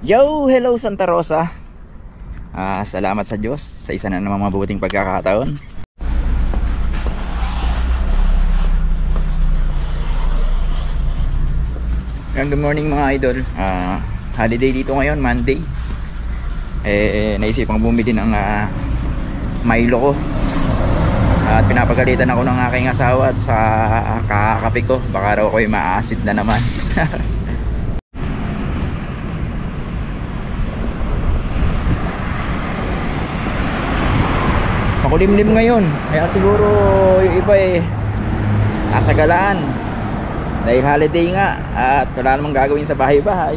Yo, hello Santa Rosa. Salamat sa Diyos sa isa na namang mabuting pagkakataon. Good morning mga idol. Holiday dito ngayon, Monday. Naisipang bumili ng Milo ko. At pinapagalitan ako ng aking asawa at sa kakakape ko. Baka raw ako'y ma-acid na naman. Makulimlim ngayon, kaya siguro yung iba nasa galaan dahil holiday nga at wala namang gagawin sa bahay-bahay.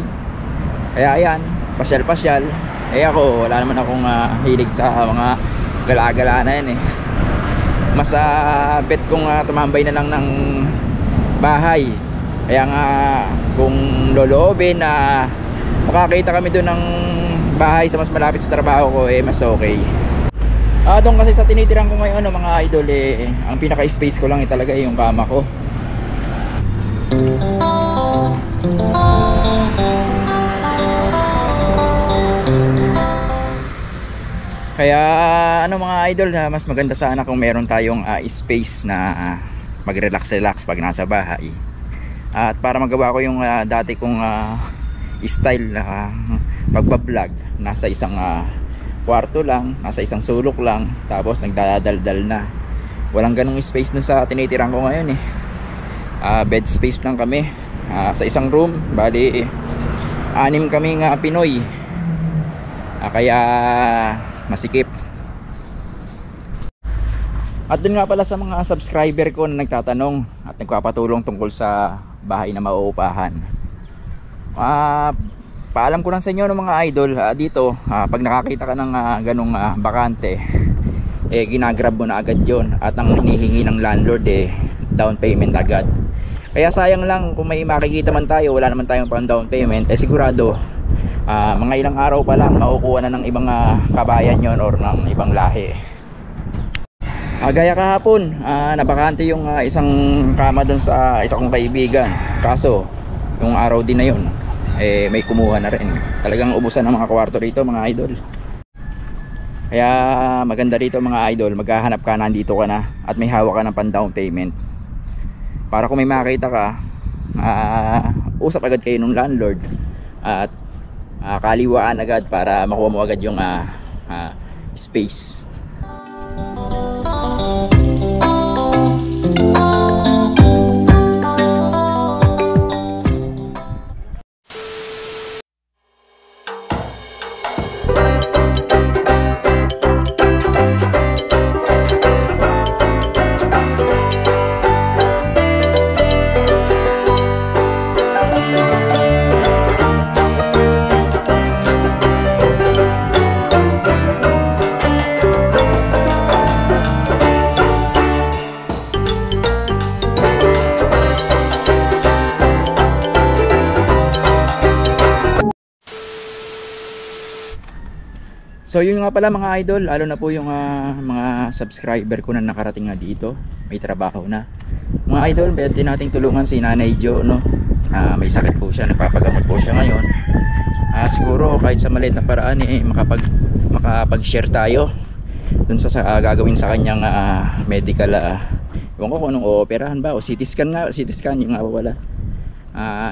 Kaya ayan, pasyal-pasyal. Ako, wala naman akong hilig sa mga gala-gala na yan Mas bet kong tumambay na lang ng bahay. Kaya nga kung loloobin na makakita kami doon ng bahay sa mas malapit sa trabaho ko, mas okay. Doon kasi sa tinitiran ko ngayon mga idol, ang pinaka-space ko lang talaga yung kama ko. Kaya mga idol, mas maganda sana kung meron tayong space na mag-relax-relax pag nasa bahay. At para magawa ko yung dati kong style pagbablog, nasa isang kwarto lang, nasa isang sulok lang, tapos nagdadaldal na. Walang ganong space dun sa tinitiran ko ngayon bed space lang kami sa isang room. Bali 6 kaming Pinoy, kaya masikip. At dun nga pala sa mga subscriber ko na nagtatanong at nagpapatulong tungkol sa bahay na mauupahan, paalam ko lang sa inyo mga idol, dito pag nakakita ka ng ganong bakante, ginagrab mo na agad yon. At ang hinihingi ng landlord down payment agad. Kaya sayang lang kung may makikita man tayo, wala naman tayong pang down payment, sigurado mga ilang araw pa lang makukuha na ng ibang kabayan yon or ng ibang lahi. Gaya kahapon, nabakante yung isang kama doon sa isa kong kaibigan. Kaso yung araw din na yun, may kumuha na rin. Talagang ubusan ng mga kwarto rito mga idol. Kaya maganda rito mga idol, maghahanap ka, nandito ka na at may hawak ka ng pan down payment. Para kung may makita ka, usap agad kayo ng landlord at kaliwaan agad para makuha mo agad yung space. So yun nga pala mga idol, lalo na po yung mga subscriber ko na nakarating nga dito, may trabaho na. Mga idol, pwede nating tulungan si Nanay Jo, no? May sakit po siya, nagpapagamot po siya ngayon. Siguro kahit sa maliit na paraan makapag-share tayo dun sa gagawin sa kanyang medical, ewan ko kung anong ooperahan ba o CT scan nga, CT scan yung nga wala.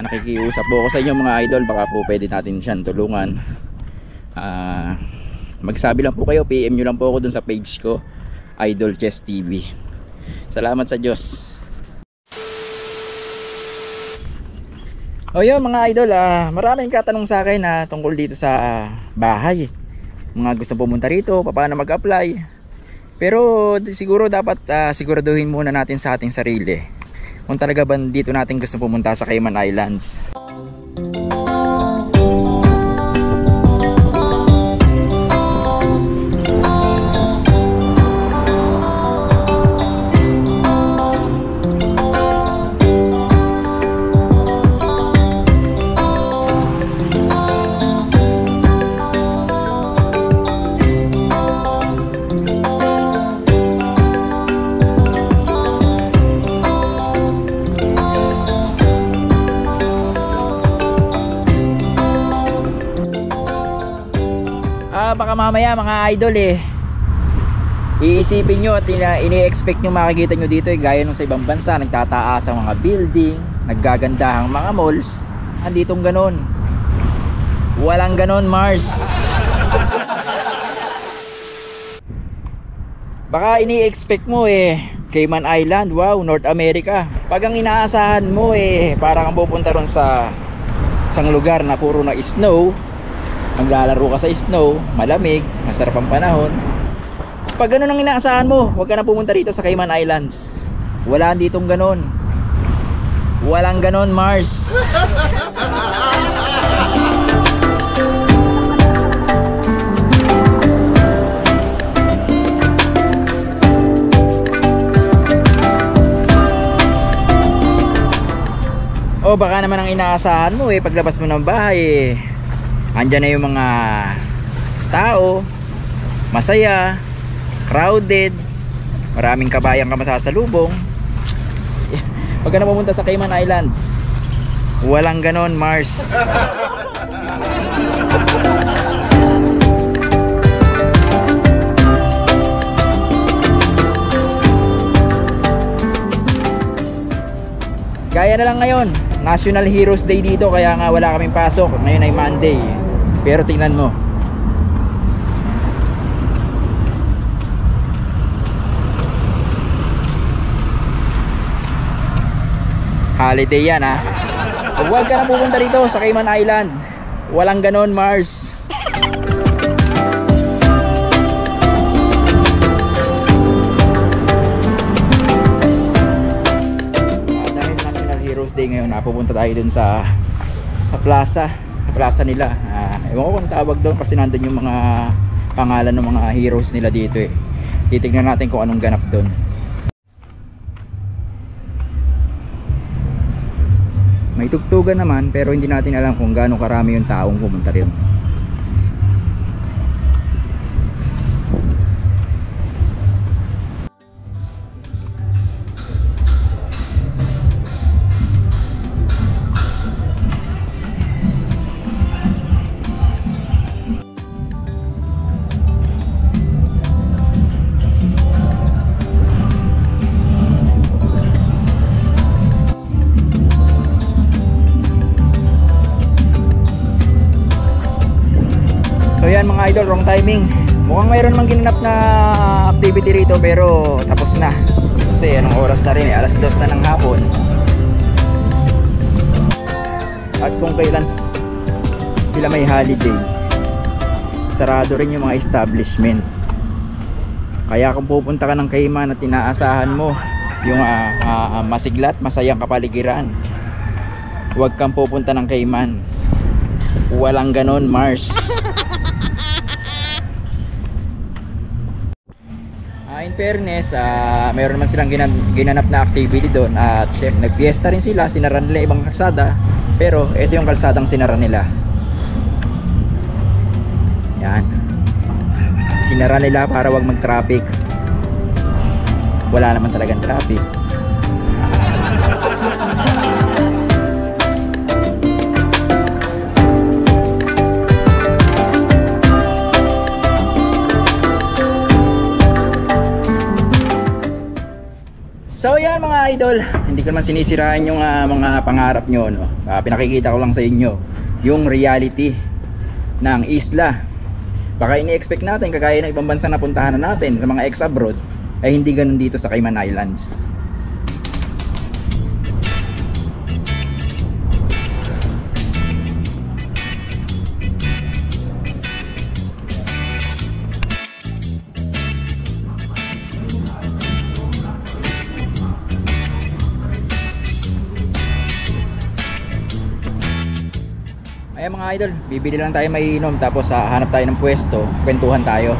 Nakikiusap po ako sa inyo mga idol, baka po pwede natin siyang tulungan. Magsabi lang po kayo, PM nyo lang po ako dun sa page ko, Idol Chess TV. Salamat sa Diyos. Yun mga idol, maraming katanong sa akin tungkol dito sa bahay. Mga gusto pumunta rito, paano mag-apply. Pero siguro dapat siguraduhin muna natin sa ating sarili kung talaga ba dito natin gusto pumunta sa Cayman Islands. baka mamaya mga idol iisipin nyo at ini-expect nyo makikita nyo dito gaya nung sa ibang bansa, nagtataas ang mga building, naggagandahang mga malls. Anditong ganon, walang ganon, Mars. Baka ini-expect mo Cayman Island, wow, North America. Pag ang inaasahan mo para kang pupunta ron sa isang lugar na puro na snow, maglalaro ka sa snow, malamig, masarap ang panahon. Pag ganun ang inaasahan mo, huwag ka na pumunta dito sa Cayman Islands. Wala ditong ganon, walang ganon, Mars. O baka naman ang inaasahan mo paglabas mo ng bahay andyan na yung mga tao, masaya, crowded, maraming kabayang ka masasalubong. Huwag ka na pumunta sa Cayman Island, walang ganon, Mars. Gaya na lang ngayon, National Heroes Day dito, kaya nga wala kaming pasok. Ngayon ay Monday. Pero tingnan mo, holiday yan ha. Huwag ka na pupunta rito sa Cayman Island, walang ganon, Mars. Day ngayon, pupunta tayo dun sa plaza nila. Ewan ko kung tawag doon kasi nandun yung mga pangalan ng mga heroes nila dito Titignan natin kung anong ganap doon. May tugtugan naman pero hindi natin alam kung gaano karami yung taong pumunta rin. So yan mga idol, wrong timing. Mukhang mayroon namang ginanap na activity rito pero tapos na. Kasi anong oras na rin alas 2 na ng hapon. At kung kailan sila may holiday, sarado rin yung mga establishment. Kaya kung pupunta ka ng Cayman at inaasahan mo yung masiglat, masayang kapaligiran, huwag kang pupunta ng Cayman. Walang ganon, Mars. In fairness, mayroon naman silang ginanap na activity doon at nagpiesta rin sila, sinara nila ibang kalsada, pero ito yung kalsadang sinara nila. Yan, sinara nila para wag mag-traffic. Wala naman talagang traffic. So yan mga idol, hindi ko naman sinisiraan yung mga pangarap nyo, no? Pinakikita ko lang sa inyo yung reality ng isla. Baka ini-expect natin kagaya ng ibang bansa na puntahan na natin sa mga ex-abroad, ay hindi ganun dito sa Cayman Islands. Ayan mga idol, bibili lang tayo maiinom tapos hanap tayo ng pwesto, kwentuhan tayo.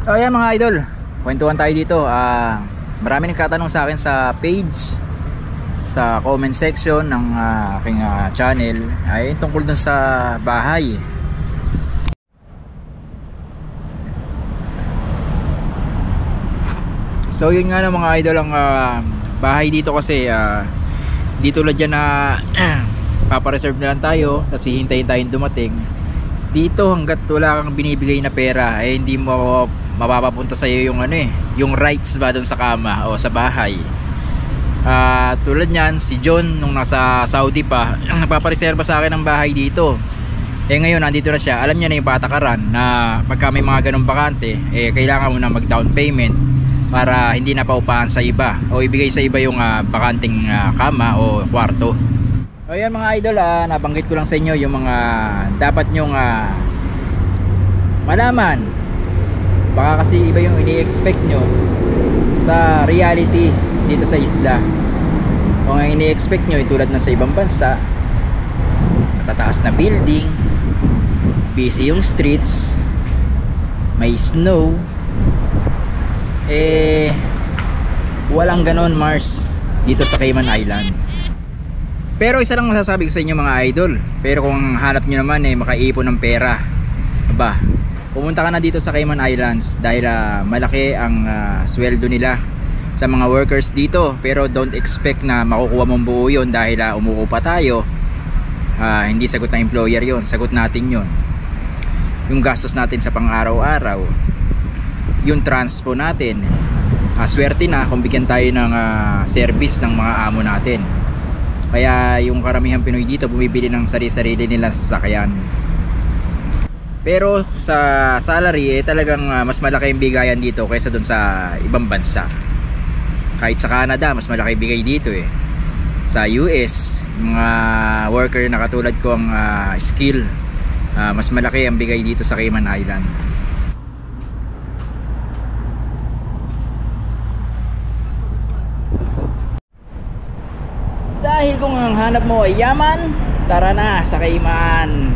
So ayan mga idol, kwentuhan tayo dito. Marami nagtatanong sa akin sa page, sa comment section ng aking channel ay tungkol dun sa bahay. So yun nga na mga idol, ang bahay dito kasi dito lang dyan na papareserve na lang tayo kasi hintayin tayong dumating. Dito hanggat wala kang binibigay na pera ay hindi mo mapapapunta sa iyo yung yung rights ba doon sa kama o sa bahay. Tulad niyan si John nung nasa Saudi pa, napapareserba sa akin ng bahay dito. Ngayon nandito na siya, alam niya na yung patakaran na pagka may mga ganong bakante, kailangan mo na mag down payment para hindi na paupahan sa iba o ibigay sa iba yung bakanting kama o kwarto. O yan mga idol, nabanggit ko lang sa inyo yung mga dapat nyong malaman. Baka kasi iba yung ini-expect nyo sa reality dito sa isla. Kung ang ini-expect nyo tulad ng sa ibang bansa, matataas na building, busy yung streets, may snow, walang ganon Mars dito sa Cayman Island. Pero isa lang masasabi ko sa inyo mga idol, pero kung hanap nyo naman makaipon ng pera, aba, pumunta ka na dito sa Cayman Islands dahil malaki ang sweldo nila sa mga workers dito. Pero don't expect na makukuha mong buo yun dahil umuko pa tayo. Hindi sagot ng employer yon, sagot natin yon. Yung gastos natin sa pang-araw-araw, yung transpo natin, swerte na kung bigyan tayo ng service ng mga amo natin. Kaya yung karamihan Pinoy dito bumibili ng sarili-sarili nilang sasakyan. Pero sa salary talagang mas malaki yung bigayan dito kaysa dun sa ibang bansa. Kahit sa Canada mas malaki bigay dito Sa US, mga worker na katulad ko ang skill, mas malaki ang bigay dito sa Cayman Island. Dahil kung ang hanap mo ay yaman, tara na sa Cayman.